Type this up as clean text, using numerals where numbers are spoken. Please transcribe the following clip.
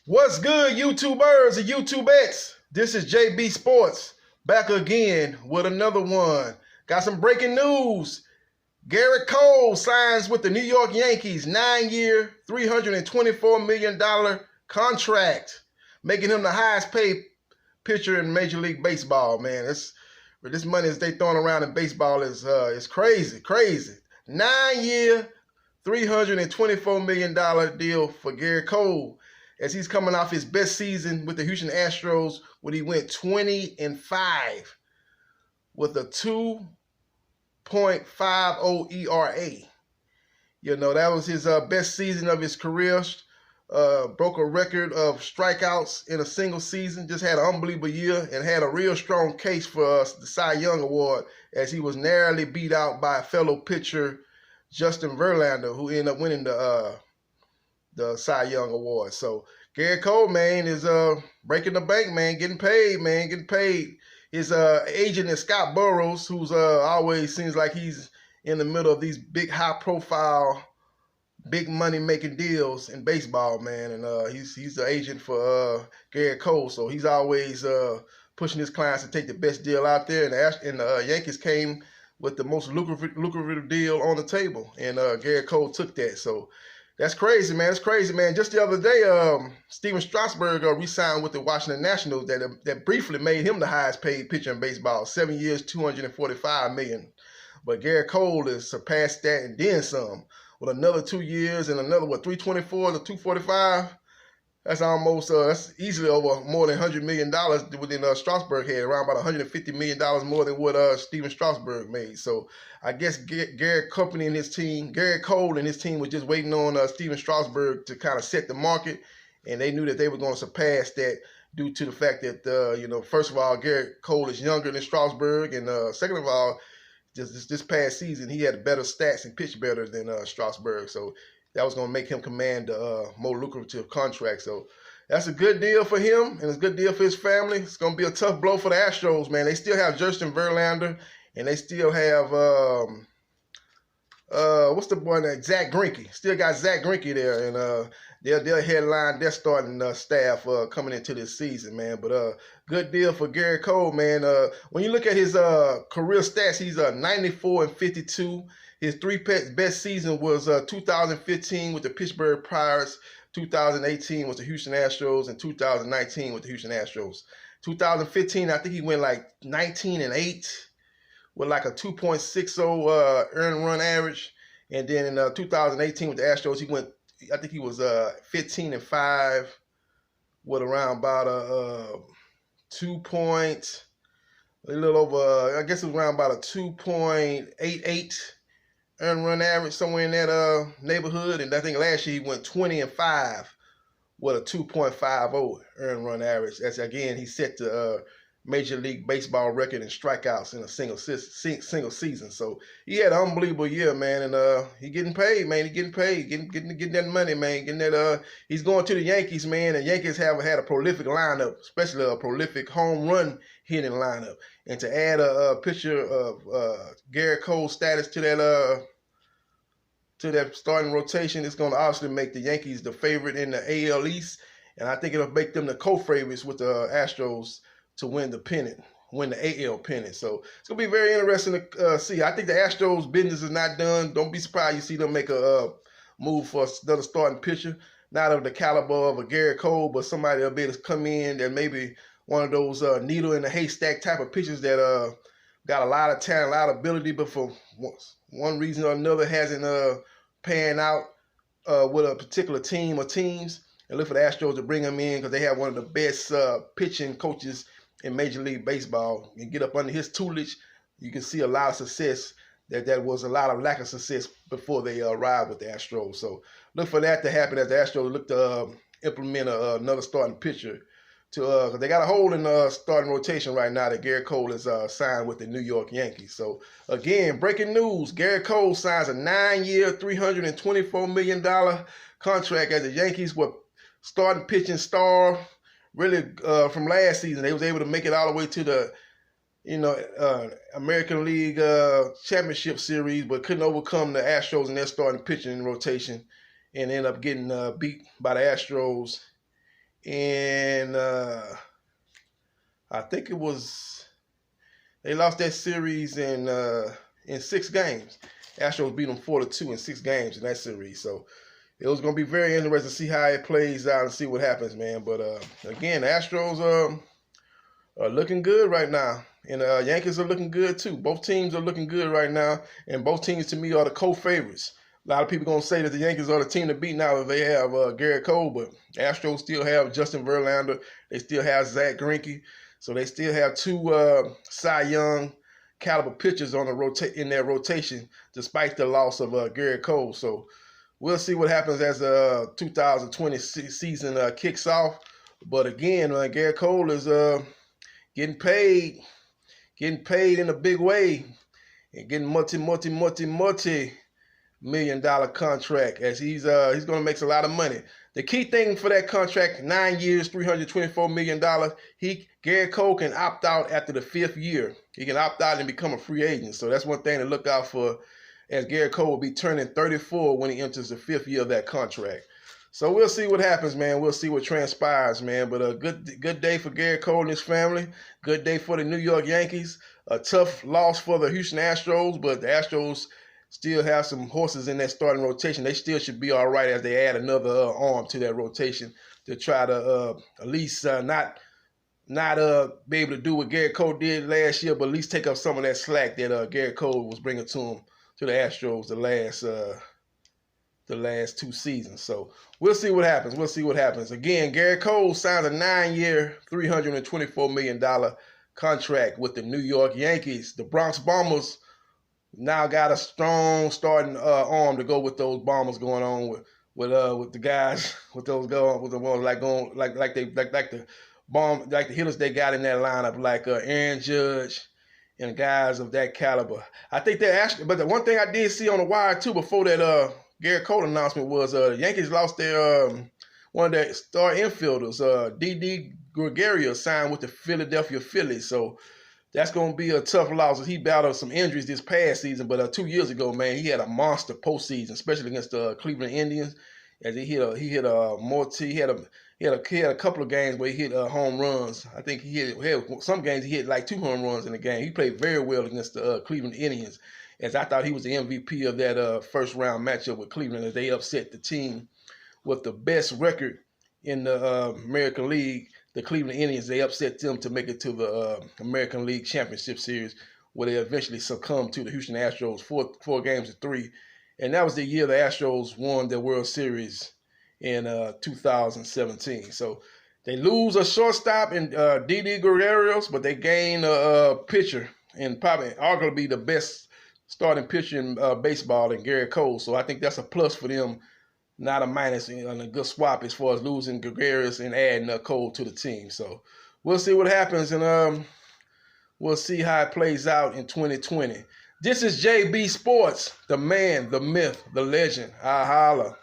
What's good, YouTubers and YouTubettes? This is JB Sports back again with another one. Got some breaking news. Gerrit Cole signs with the New York Yankees 9-year, $324 million contract, making him the highest paid pitcher in Major League Baseball. Man, this money that they throwing around in baseball is crazy. 9-year, $324 million deal for Gerrit Cole, as he's coming off his best season with the Houston Astros, when he went 20-5 with a 2.50 ERA. You know, that was his best season of his career. Broke a record of strikeouts in a single season. Just had an unbelievable year and had a real strong case for the Cy Young Award, as he was narrowly beat out by a fellow pitcher, Justin Verlander, who ended up winning the Cy Young Award. So Gerrit Cole, man, is breaking the bank, man, getting paid. His agent is Scott Burrows, who's always seems like he's in the middle of these big, high-profile, big money-making deals in baseball, man. And he's the agent for Gerrit Cole, so he's always pushing his clients to take the best deal out there. And the Yankees came with the most lucrative deal on the table, and Gerrit Cole took that. So that's crazy, man. It's crazy, man. Just the other day, Steven Strasburg re-signed with the Washington Nationals. That briefly made him the highest paid pitcher in baseball, 7 years, $245 million. But Gerrit Cole has surpassed that and then some, with another 2 years and another, 324 to 245. That's almost, that's easily over more than $100 million within Strasburg had, around about $150 million more than what Steven Strasburg made. So I guess Gerrit Cole and his team was just waiting on Steven Strasburg to kind of set the market, and they knew that they were going to surpass that due to the fact that, first of all, Gerrit Cole is younger than Strasburg, and second of all, this past season, he had better stats and pitched better than Strasburg. So that was going to make him command a more lucrative contract. So that's a good deal for him, and it's a good deal for his family. It's going to be a tough blow for the Astros, man. They still have Justin Verlander, and they still have, what's the boy name? Zach Greinke. Still got Zach Greinke there, and they'll headline their starting staff coming into this season, man. But good deal for Gerrit Cole, man. When you look at his career stats, he's 94-52. His three best season was 2015 with the Pittsburgh Pirates, 2018 with the Houston Astros, and 2019 with the Houston Astros. 2015, I think he went like 19-8 with like a 2.60 earned run average. And then in 2018 with the Astros, I think he was 15-5 with around about a 2.88 earned run average, somewhere in that neighborhood. And I think last year he went 20-5 with a 2.50 earned run average. That's, again, he set the Major League Baseball record in strikeouts in a single season. So he had an unbelievable year, man, and he getting paid, man. He getting paid, getting that money, man. Getting that. He's going to the Yankees, man. And Yankees have had a prolific lineup, especially a prolific home run hitting lineup. And to add a picture of Gerrit Cole's status to that starting rotation, it's going to obviously make the Yankees the favorite in the AL East, and I think it'll make them the co-favorites with the Astros to win the AL pennant. So it's going to be very interesting to see. I think the Astros' business is not done. Don't be surprised you see them make a move for another starting pitcher, not of the caliber of a Gerrit Cole, but somebody that'll be able to come in that maybe one of those needle in the haystack type of pitchers that got a lot of talent, a lot of ability, but for one reason or another hasn't panned out with a particular team or teams. And look for the Astros to bring them in, because they have one of the best pitching coaches in Major League Baseball. You get up under his tutelage, you can see a lot of success. That was a lot of lack of success before they arrived with the Astros. So look for that to happen as the Astros look to implement another starting pitcher. Because they got a hole in the starting rotation right now that Gerrit Cole is signed with the New York Yankees. So, again, breaking news. Gerrit Cole signs a 9-year, $324 million contract as the Yankees were starting pitching star really from last season. They was able to make it all the way to the American League Championship Series, but couldn't overcome the Astros in their starting pitching rotation, and ended up getting beat by the Astros And I think they lost that series in 6 games. Astros beat them 4-2 in 6 games in that series. So it was going to be very interesting to see how it plays out and see what happens, man. But again, the Astros are looking good right now. And Yankees are looking good too. Both teams are looking good right now. And both teams to me are the co-favorites. A lot of people going to say that the Yankees are the team to beat now that they have Gerrit Cole. But Astros still have Justin Verlander. They still have Zach Greinke. So they still have 2 Cy Young caliber pitchers on in their rotation, despite the loss of Gerrit Cole. So we'll see what happens as the 2020 season kicks off. But again, Gerrit Cole is getting paid in a big way, and getting multi-million-dollar contract, as he's going to make a lot of money. The key thing for that contract, 9 years, $324 million, Gerrit Cole can opt out after the 5th year. He can opt out and become a free agent. So that's one thing to look out for, as Gerrit Cole will be turning 34 when he enters the 5th year of that contract. So we'll see what happens, man. We'll see what transpires, man. But a good day for Gerrit Cole and his family. Good day for the New York Yankees. A tough loss for the Houston Astros, but the Astros still have some horses in that starting rotation. They still should be all right as they add another arm to that rotation to try to at least not be able to do what Gerrit Cole did last year, but at least take up some of that slack that Gerrit Cole was bringing to the Astros the last 2 seasons. So we'll see what happens. Again, Gerrit Cole signs a 9-year, $324 million contract with the New York Yankees. The Bronx Bombers now got a strong starting arm to go with those Bombers going on with the guys with the ones like the hitters they got in that lineup, like Aaron Judge and guys of that caliber. I think they're actually, but the one thing I did see on the wire too before that Gerrit Cole announcement was the Yankees lost their one of their star infielders, Didi Gregorius, signed with the Philadelphia Phillies. So that's going to be a tough loss. He battled some injuries this past season, but 2 years ago, man, he had a monster postseason, especially against the Cleveland Indians. As he had a couple of games where he hit home runs. I think he had some games he hit like 2 home runs in the game. He played very well against the Cleveland Indians, as I thought he was the MVP of that first round matchup with Cleveland, as they upset the team with the best record in the American League, the Cleveland Indians. They upset them to make it to the American League Championship Series, where they eventually succumbed to the Houston Astros 4-3. And that was the year the Astros won the World Series in 2017. So they lose a shortstop in Didi Gregorius, but they gain a pitcher, and probably arguably the best starting pitcher in baseball in Gerrit Cole. So I think that's a plus for them, not a minus, and a good swap as far as losing Gregorius and adding Cole to the team. So we'll see what happens, and we'll see how it plays out in 2020. This is JB Sports, the man, the myth, the legend. I holla.